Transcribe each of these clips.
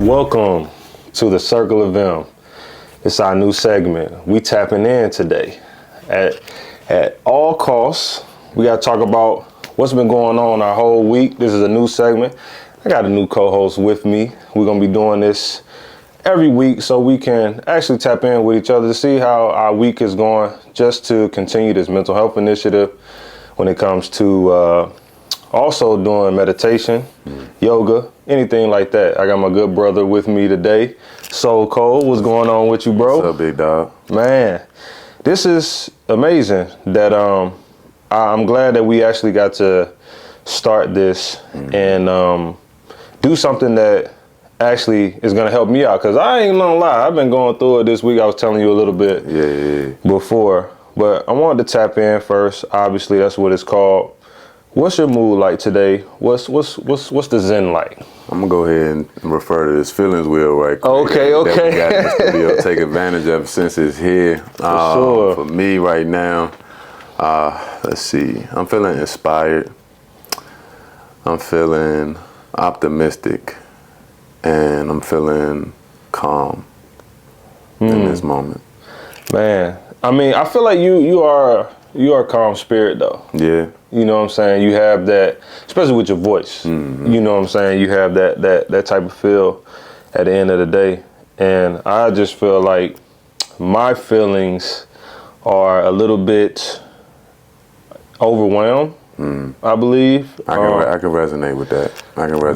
Welcome to the Circle of M. It's our new segment. We tapping in today. At all costs, we got to talk about what's been going on our whole week. This is a new segment. I got a new co-host with me. We're going to be doing this every week so we can actually tap in with each other to see how our week is going, just to continue this mental health initiative when it comes to also doing meditation, yoga, anything like that. I got my good brother with me today, Soul Cole. What's going on with you, bro? What's up, big dog? Man, this is amazing that I'm glad that we actually got to start this and do something that actually is going to help me out, because I ain't gonna lie, I've been going through it this week. I was telling you a little bit before, but I wanted to tap in first. Obviously, that's what it's called. What's your mood like today? What's the Zen like? I'm gonna go ahead and refer to this feelings wheel right quick. Okay. That we got in the studio, take advantage of it since it's here. Sure. For me right now, let's see. I'm feeling inspired. I'm feeling optimistic, and I'm feeling calm in this moment. Man, I mean, I feel like you are a calm spirit though. Yeah. You know what I'm saying? You have that, especially with your voice. Mm-hmm. You know what I'm saying? You have that type of feel at the end of the day. And I just feel like my feelings are a little bit overwhelmed, I believe. I can resonate with that.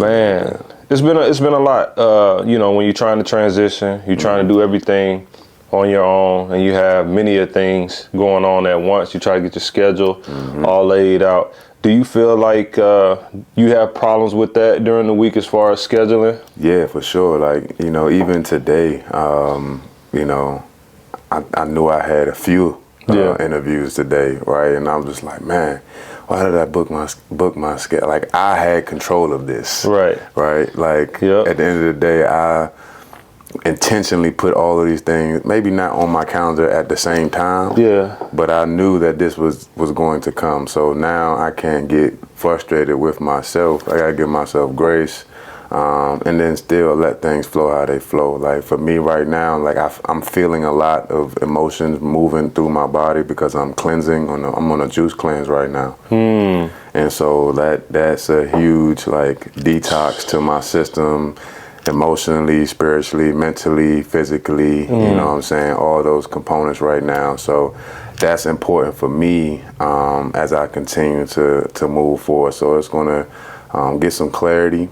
Man, it's been a lot. You know, when you're trying to transition, you're trying to do everything on your own, and you have many of things going on at once. You try to get your schedule all laid out. Do you feel like you have problems with that during the week as far as scheduling? Yeah, for sure. Like, you know, even today, you know, I knew I had a few interviews today, right? And I was just like, man, why did I book my schedule? Like, I had control of this. Right. Like, at the end of the day, I intentionally put all of these things, maybe not on my calendar at the same time, but I knew that this was going to come. So now I can't get frustrated with myself. I gotta give myself grace, and then still let things flow how they flow. Like, for me right now, like I'm feeling a lot of emotions moving through my body because I'm cleansing. I'm on a juice cleanse right now, and so that's a huge like detox to my system. Emotionally, spiritually, mentally, physically, you know what I'm saying? All those components right now. So that's important for me as I continue to move forward. So it's going to get some clarity,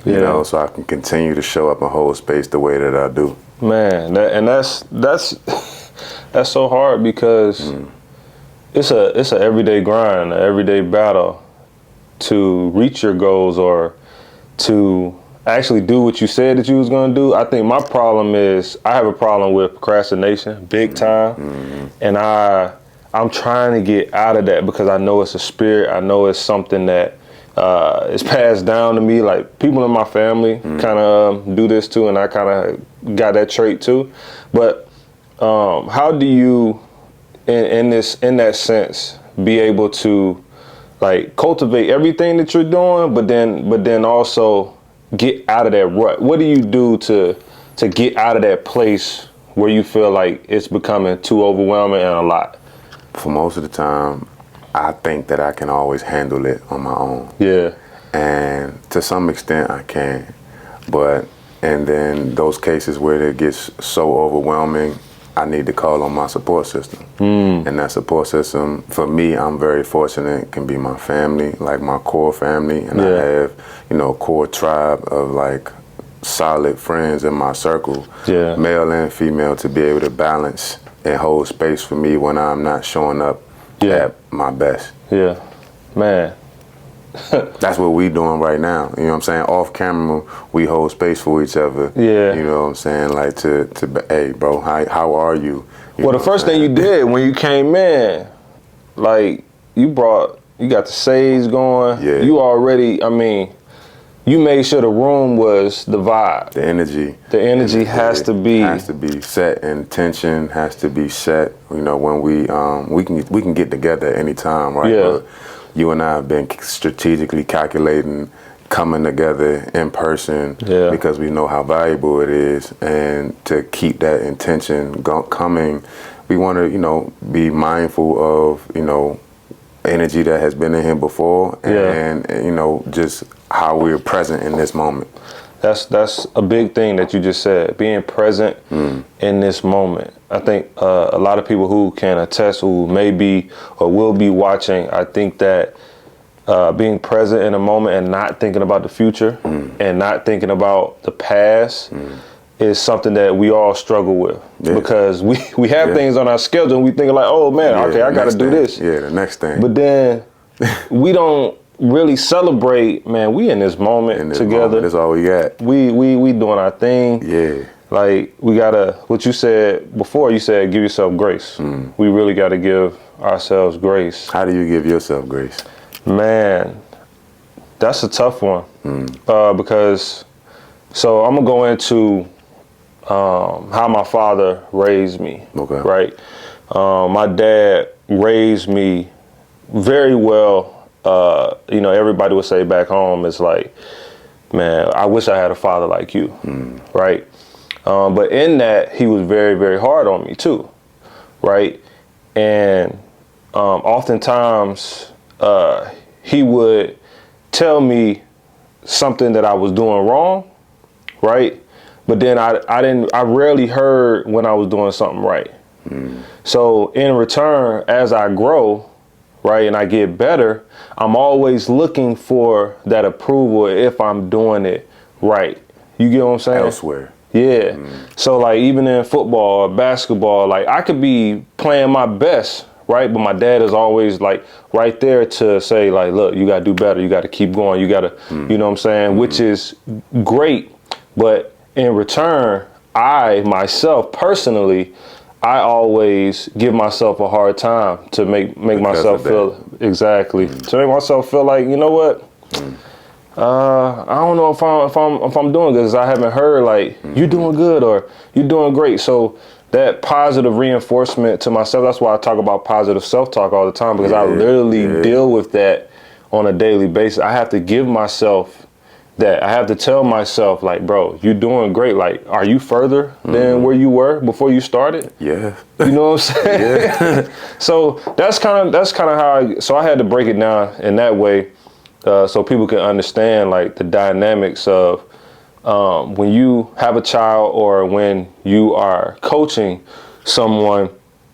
you know, so I can continue to show up and hold space the way that I do. Man, that's so hard because it's a everyday grind, an everyday battle to reach your goals or to actually do what you said that you was gonna do. I think my problem is I have a problem with procrastination, big time, and I'm trying to get out of that because I know it's a spirit. I know it's something that is passed down to me. Like, people in my family kind of do this too, and I kind of got that trait too. But how do you, in that sense, be able to like cultivate everything that you're doing, but then also get out of that rut? What do you do to get out of that place where you feel like it's becoming too overwhelming and a lot? For most of the time, I think that I can always handle it on my own. Yeah. And to some extent I can. And then those cases where it gets so overwhelming, I need to call on my support system. And that support system, for me, I'm very fortunate, can be my family, like my core family. And I have, you know, a core tribe of like solid friends in my circle, male and female, to be able to balance and hold space for me when I'm not showing up at my best. Yeah, man. That's what we doing right now. You know what I'm saying? Off camera, we hold space for each other. Yeah. You know what I'm saying? Like to hey, bro, how are you? Well, the first thing you did when you came in, like you got the sage going. Yeah. You already, I mean, you made sure the room was the vibe. The energy. The energy has to be set, and tension has to be set. You know, when we can get together at any time, right? Yeah. But you and I have been strategically calculating coming together in person because we know how valuable it is, and to keep that intention coming, we want to, you know, be mindful of, you know, energy that has been in here before, and you know, just how we're present in this moment. That's a big thing that you just said, being present in this moment. I think a lot of people who can attest, who may be or will be watching, I think that being present in a moment and not thinking about the future and not thinking about the past is something that we all struggle with, because we have things on our schedule and we think like, oh man, okay, I got to do this. Yeah, the next thing. But then we don't really celebrate, man, we in this moment together. Moment, that's all we got. We doing our thing. Yeah. Like, we gotta, what you said before, you said give yourself grace. We really gotta give ourselves grace. How do you give yourself grace? Man, that's a tough one. Because, so I'm gonna go into how my father raised me. Okay. Right? My dad raised me very well. You know, everybody would say back home, it's like, man, I wish I had a father like you, right? But in that, he was very, very hard on me too, right? And oftentimes, he would tell me something that I was doing wrong, right? But then I rarely heard when I was doing something right. So in return, as I grow, right, and I get better, I'm always looking for that approval if I'm doing it right. You get what I'm saying? Elsewhere. Yeah. So like even in football or basketball, like I could be playing my best, right? But my dad is always like right there to say like, look, you got to do better. You got to keep going. You got to, you know what I'm saying? Which is great. But in return, I myself personally, I always give myself a hard time to make myself feel to make myself feel like, you know what? I don't know if I'm doing good, because I haven't heard like you're doing good or you're doing great. So that positive reinforcement to myself, that's why I talk about positive self-talk all the time, because I literally deal with that on a daily basis. I have to give myself that. I have to tell myself like, bro, you're doing great. Like, are you further than where you were before you started? Yeah. You know what I'm saying? Yeah. So that's kind of how I had to break it down in that way, so people can understand like the dynamics of when you have a child or when you are coaching someone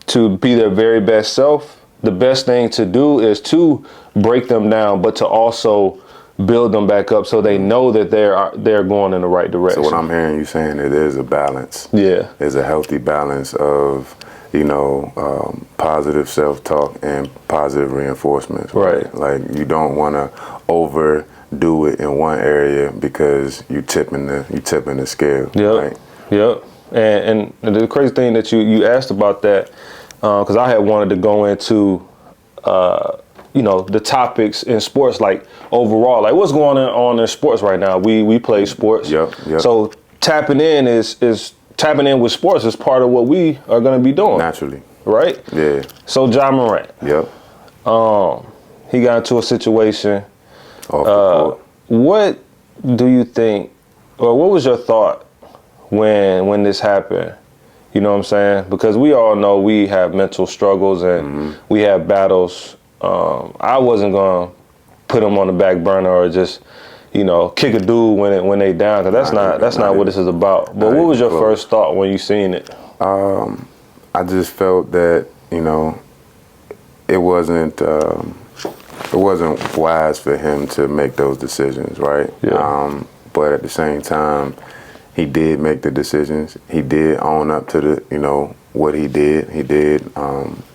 to be their very best self. The best thing to do is to break them down, but to also build them back up so they know that they're going in the right direction. So what I'm hearing you saying, it is a balance. Yeah. There's a healthy balance of, you know, positive self-talk and positive reinforcements. Right. Like you don't want to overdo it in one area because you tipping the scale. Yep. Right? Yep. And the crazy thing that you asked about that, because I had wanted to go into you know, the topics in sports, like overall, like what's going on in sports right now. We play sports. Yep. So tapping in is tapping in with sports is part of what we are going to be doing. Naturally. Right? Yeah. So Ja Morant. Yep. He got into a situation. Off the court. What do you think, or what was your thought when this happened? You know what I'm saying? Because we all know we have mental struggles and we have battles. I wasn't gonna put them on the back burner or just, you know, kick a dude when they down, because that's not what this is about. But what was your first thought when you seen it? I just felt that, you know, it wasn't wise for him to make those decisions, right? Yeah. But at the same time, he did make the decisions. He did own up to the, you know, what he did. He did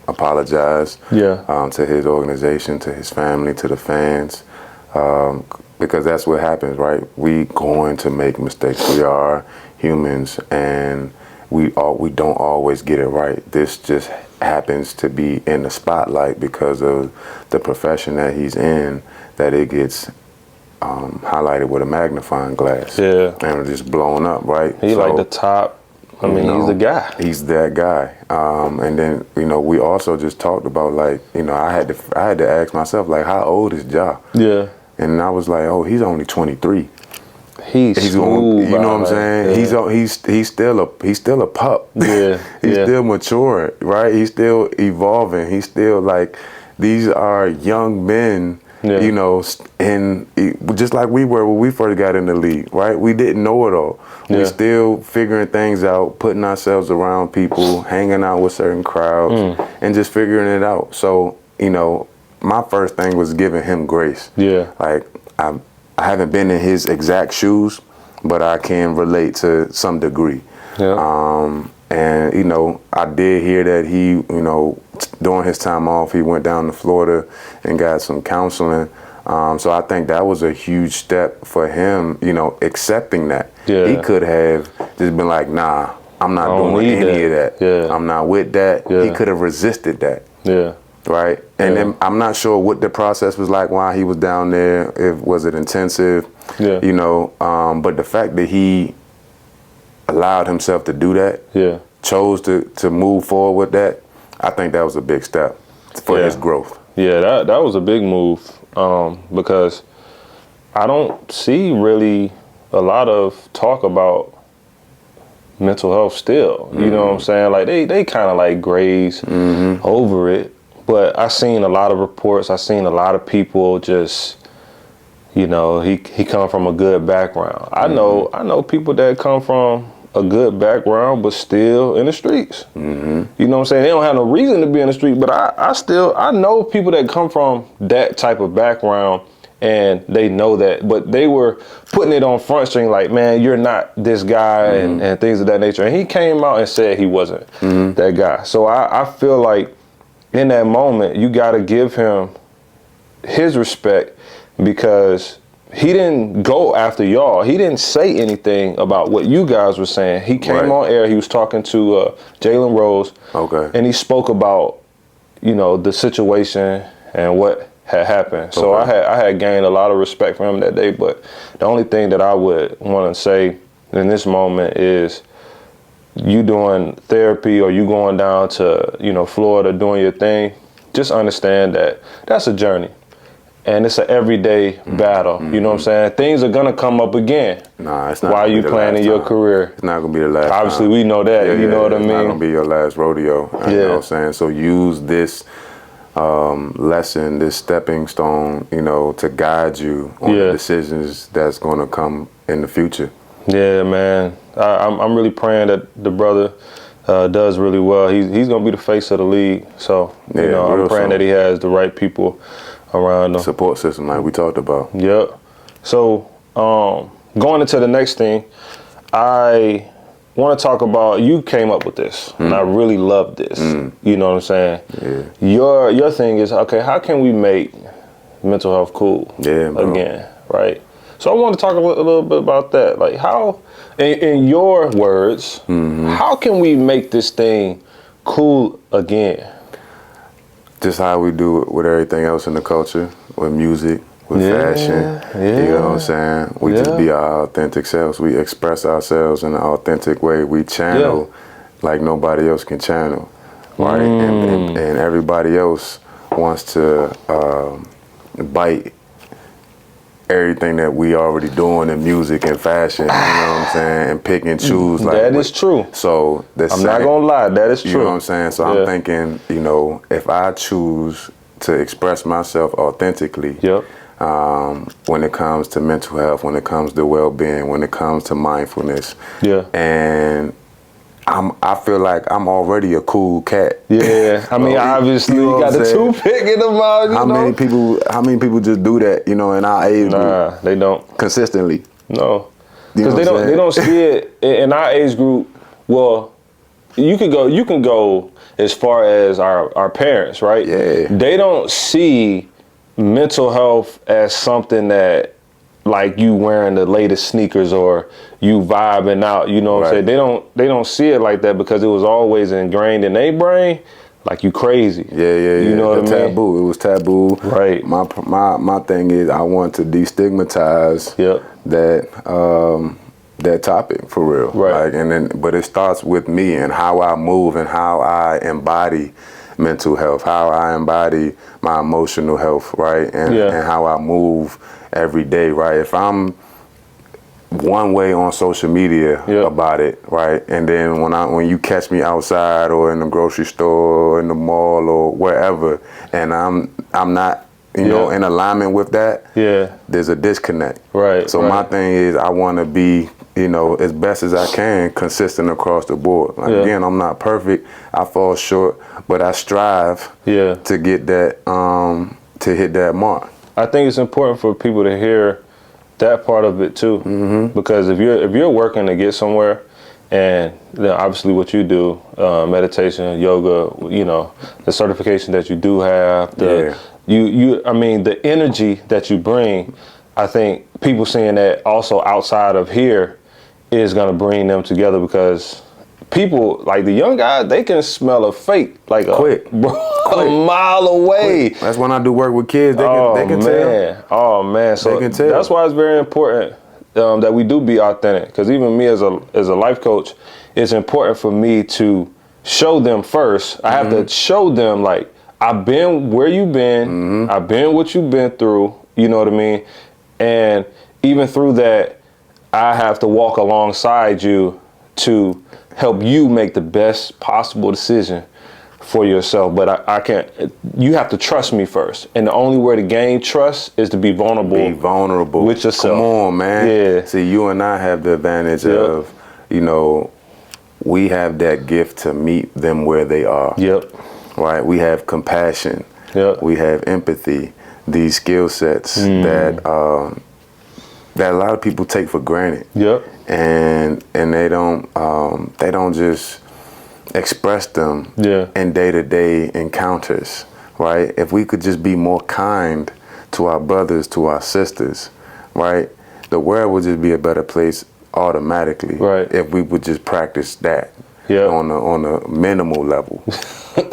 apologize to his organization, to his family, to the fans, because that's what happens, right? We going to make mistakes. We are humans, and we don't always get it right. This just happens to be in the spotlight because of the profession that he's in, that it gets highlighted with a magnifying glass. Yeah. And just blown up, right? He like the top. I mean, he's the guy. He's that guy. And then, you know, we also just talked about, like, you know, I had to ask myself, like, how old is Ja? Yeah. And I was like, oh, he's only 23. He's smooth, you know what I'm saying? Yeah. He's still a pup. Yeah, He's yeah. still maturing, right? He's still evolving. He's still like, these are young men, Yeah. you know, and just like we were when we first got in the league, right? We didn't know it all. Yeah. We still figuring things out, putting ourselves around people, hanging out with certain crowds, and just figuring it out. So, you know, my first thing was giving him grace. Yeah. Like, I haven't been in his exact shoes, but I can relate to some degree. Yeah. And, you know, I did hear that he, you know, during his time off, he went down to Florida and got some counseling. So I think that was a huge step for him, you know, accepting that. Yeah. He could have just been like, nah, I'm not don't doing need any that. of that. Yeah. I'm not with that. Yeah. He could have resisted that. Yeah. Right. And Yeah. then I'm not sure what the process was like while he was down there. Was it intensive? Yeah. You know, but the fact that he allowed himself to do that, Yeah. chose to move forward with that, I think that was a big step for Yeah. his growth. Yeah, that was a big move because I don't see really a lot of talk about mental health still. You know what I'm saying? Like they kind of like graze over it. But I seen a lot of reports. I seen a lot of people just, you know, he come from a good background. I know people that come from a good background but still in the streets. You know what I'm saying? They don't have no reason to be in the street, but I know people that come from that type of background and they know that, but they were putting it on Front Street like, man, you're not this guy and things of that nature. And he came out and said he wasn't that guy. So I feel like in that moment, you got to give him his respect because he didn't go after y'all. He didn't say anything about what you guys were saying. He came Right. on air. He was talking to Jalen Rose. Okay. And he spoke about, you know, the situation and what had happened. So Okay. I had gained a lot of respect for him that day. But the only thing that I would want to say in this moment is you doing therapy or you going down to, you know, Florida doing your thing, just understand that that's a journey. And it's an everyday battle. You know what I'm saying? Things are going to come up again. Nah, it's not. While gonna be you the planning last your time. career. It's not gonna be the last. Obviously, time. we know that. Yeah, you know what I It's mean? not gonna be your last rodeo. You know what I'm saying? So use this lesson, this stepping stone, you know, to guide you on the decisions that's gonna come in the future. Yeah, man. I'm really praying that the brother does really well. He's gonna be the face of the league. So you Yeah, know, I'm real praying soon. that he has the right people around him. Support system, like we talked about. Yep. So going into the next thing, I want to talk about, you came up with this and I really love this. You know what I'm saying? Yeah. Your thing is, okay, how can we make mental health cool Yeah, bro. again, right? So I want to talk a little bit about that. Like how, in your words, how can we make this thing cool again? Just how we do it with everything else in the culture, with music, with fashion. You know what I'm saying? We just be our authentic selves. We express ourselves in an authentic way. We channel like nobody else can channel, right? And everybody else wants to bite everything that we already doing in music and fashion, you know what I'm saying, and pick and choose. Like That is true. So I'm not gonna lie, that is true. You know what I'm saying? So I'm thinking, you know, if I choose to express myself authentically, when it comes to mental health, when it comes to well-being, when it comes to mindfulness, and I feel like I'm already a cool cat. Yeah, I mean, obviously, you know you got what I'm the saying? toothpick in the mouth. How many people just do that? You know, in our age group, Nah, they don't. consistently. No, You know because what I'm they don't saying? see it in our age group. Well, you can go as far as our parents, right? Yeah. They don't see mental health as something that, like, you wearing the latest sneakers or you vibing out, you know what I'm saying? They don't see it like that because it was always ingrained in their brain, like you crazy. Yeah. You know what I mean? Taboo. It was taboo. Right. My thing is I want to destigmatize that topic for real. Right. Like, but it starts with me and how I move and how I embody mental health, how I embody my emotional health, right? And how I move every day, right? If I'm one way on social media about it, right? And then when you catch me outside or in the grocery store or in the mall or wherever, and I'm not, you know, in alignment with that, there's a disconnect. Right. So my thing is I want to be, you know, as best as I can, consistent across the board. Like, again, I'm not perfect. I fall short, but I strive to get that, to hit that mark. I think it's important for people to hear that part of it too, because if you're working to get somewhere, and then obviously what you do, meditation, yoga, you know, the certification that you do have, I mean, the energy that you bring, I think people seeing that also outside of here is gonna bring them together, because people like the young guys, they can smell a fake like quick. A mile away. That's when I do work with kids. They can tell. Oh man, so they can tell. That's why it's very important that we do be authentic. Because even me as a life coach, it's important for me to show them first. I have to show them, like, I've been where you've been. I've been what you've been through. You know what I mean? And even through that, I have to walk alongside you to help you make the best possible decision for yourself. But I can't, you have to trust me first. And the only way to gain trust is to be vulnerable. Be vulnerable with yourself. Come on, man. Yeah. See, you and I have the advantage of, you know, we have that gift to meet them where they are. Right? We have compassion. We have empathy. These skill sets that a lot of people take for granted. And they don't just express them in day-to-day encounters, right? If we could just be more kind to our brothers, to our sisters, right? The world would just be a better place automatically, if we would just practice that on a minimal level,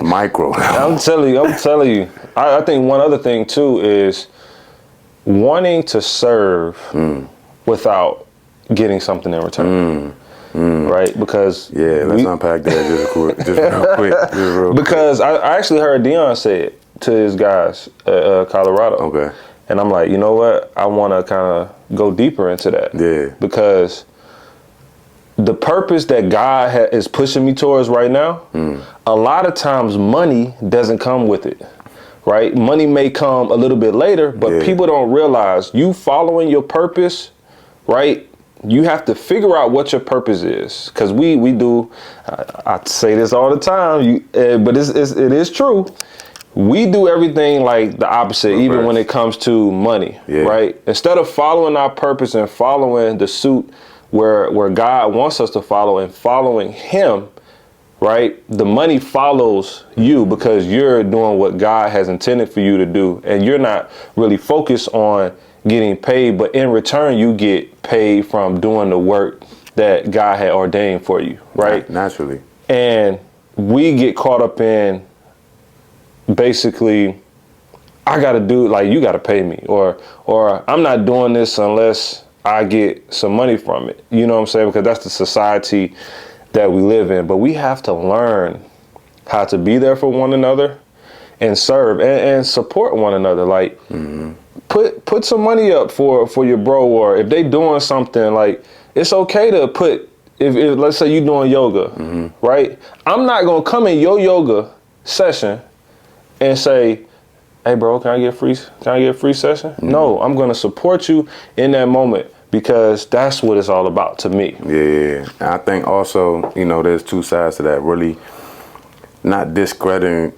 micro level. I'm telling you. I think one other thing too is wanting to serve without getting something in return. Right? Because let's unpack that just real quick. Because I actually heard Dion say it to his guys at Colorado. Okay. And I'm like, you know what? I want to kind of go deeper into that. Because the purpose that God is pushing me towards right now, a lot of times money doesn't come with it. Right? Money may come a little bit later, but people don't realize you following your purpose, right? You have to figure out what your purpose is. Because we do, I say this all the time, but it is true. We do everything like the opposite, even when it comes to money, right? Instead of following our purpose and following the suit where God wants us to follow and following him, right? The money follows you because you're doing what God has intended for you to do. And you're not really focused on getting paid, but in return, you get paid from doing the work that God had ordained for you, right? Naturally. And we get caught up in basically, I got to do, like, you got to pay me, or I'm not doing this unless I get some money from it. You know what I'm saying? Because that's the society that we live in. But we have to learn how to be there for one another and serve and support one another. Like, put some money up for your bro, or if they doing something, like, it's okay to put, if let's say you're doing yoga, right? I'm not gonna come in your yoga session and say, hey bro, can I get a free session? No, I'm gonna support you in that moment, because that's what it's all about to me. Yeah. I think also, you know, there's two sides to that. Really not discrediting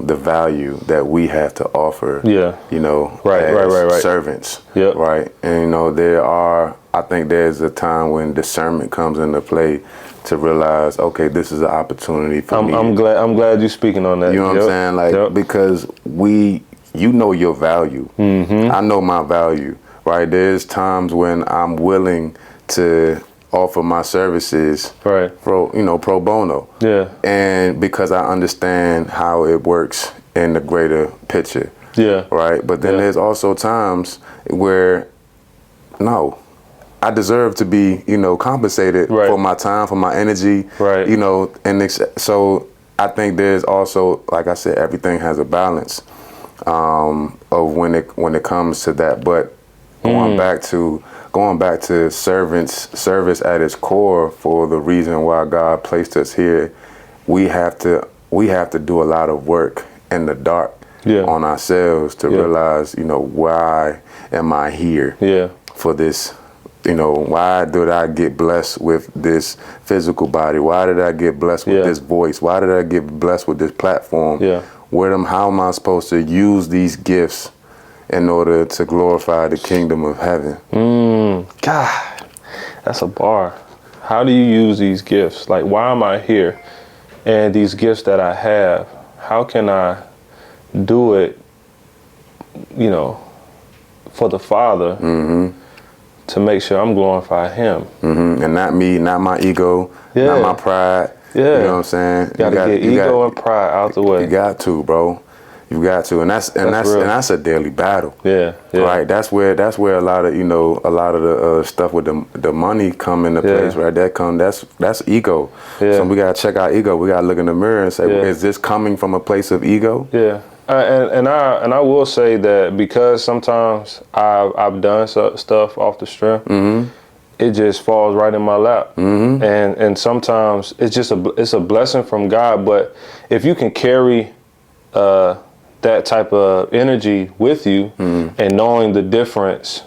the value that we have to offer. You know, as servants. Right. And you know, I think there's a time when discernment comes into play to realize, okay, this is an opportunity for me. I'm glad you're speaking on that. You know what I'm saying? Like, because you know your value. I know my value, right? There's times when I'm willing to offer my services pro bono. And because I understand how it works in the greater picture. Right? But then there's also times where, no, I deserve to be, compensated for my time, for my energy, you know, and so I think there's also, like I said, everything has a balance of when it comes to that. But going back to service at its core, for the reason why God placed us here, we have to do a lot of work in the dark on ourselves to realize, why am I here for this? Why did I get blessed with this physical body? Why did I get blessed with this voice? Why did I get blessed with this platform? How am I supposed to use these gifts in order to glorify the kingdom of heaven? God, that's a bar. How do you use these gifts? Like, why am I here? And these gifts that I have, how can I do it, for the Father, to make sure I'm glorifying Him? And not me, not my ego, not my pride. You know what I'm saying? Gotta get ego and pride out the way. You got to, bro. You got to, and that's a daily battle. Right. That's where a lot of the stuff with the money come into place. Right. That's ego. So we gotta check our ego. We gotta look in the mirror and say, is this coming from a place of ego? And I will say that, because sometimes I've done stuff off the strength. It just falls right in my lap, and sometimes it's a blessing from God. But if you can carry that type of energy with you, and knowing the difference,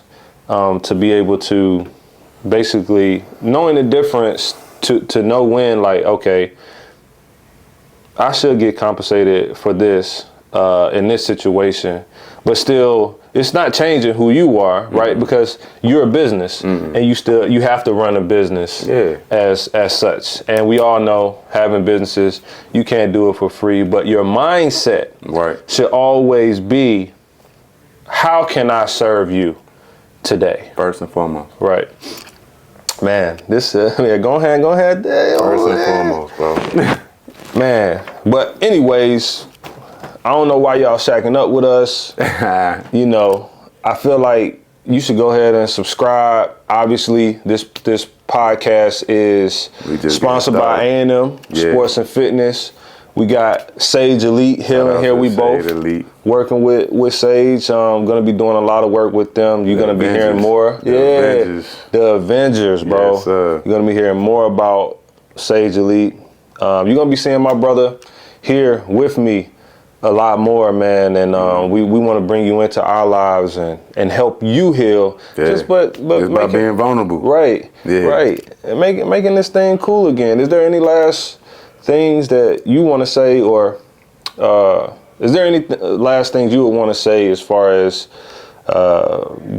to be able to basically knowing the difference to know when, like, okay, I should get compensated for this in this situation, but still it's not changing who you are, right? Because you're a business, and you have to run a business as such. And we all know, having businesses, you can't do it for free, but your mindset should always be, how can I serve you today? First and foremost. Right. Man, this go ahead. First and foremost, bro. Man, but anyways, I don't know why y'all shacking up with us. I feel like you should go ahead and subscribe. Obviously, this podcast is sponsored by A&M Sports and Fitness. We got Sage Elite Healing here. We both working with Sage. Going to be doing a lot of work with them. You're going to be hearing more. The Avengers, bro. Yes, sir. You're going to be hearing more about Sage Elite. You're going to be seeing my brother here with me a lot more, man, and we want to bring you into our lives and help you heal. Just by being vulnerable. Right. And making this thing cool again. Is there any last things that you want to say, or is there any last things you would want to say as far as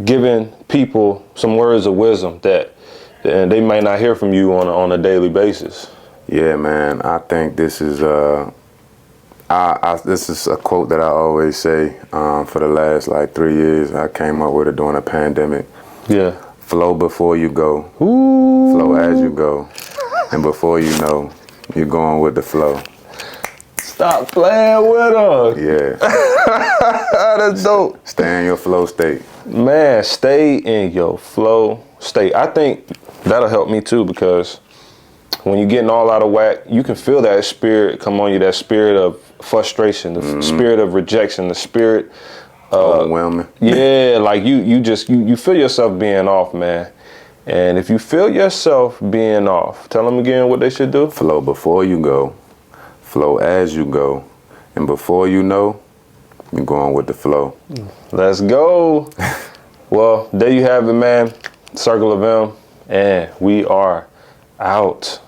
giving people some words of wisdom that they might not hear from you on a daily basis? Yeah, man. I think this is this is a quote that I always say for the last 3 years. I came up with it during a pandemic. Flow before you go. Flow as you go. And before you know, you're going with the flow. Stop playing with us. That's dope. Stay in your flow state. Man, stay in your flow state. I think that'll help me too, because when you're getting all out of whack, you can feel that spirit come on you, that spirit of frustration, the spirit of rejection, the spirit overwhelming. Like you feel yourself being off, man. And if you feel yourself being off, tell them again what they should do. Flow before you go. Flow as you go. And before you know, you're going with the flow. Let's go. Well, there you have it, man. Circle of M. And we are out.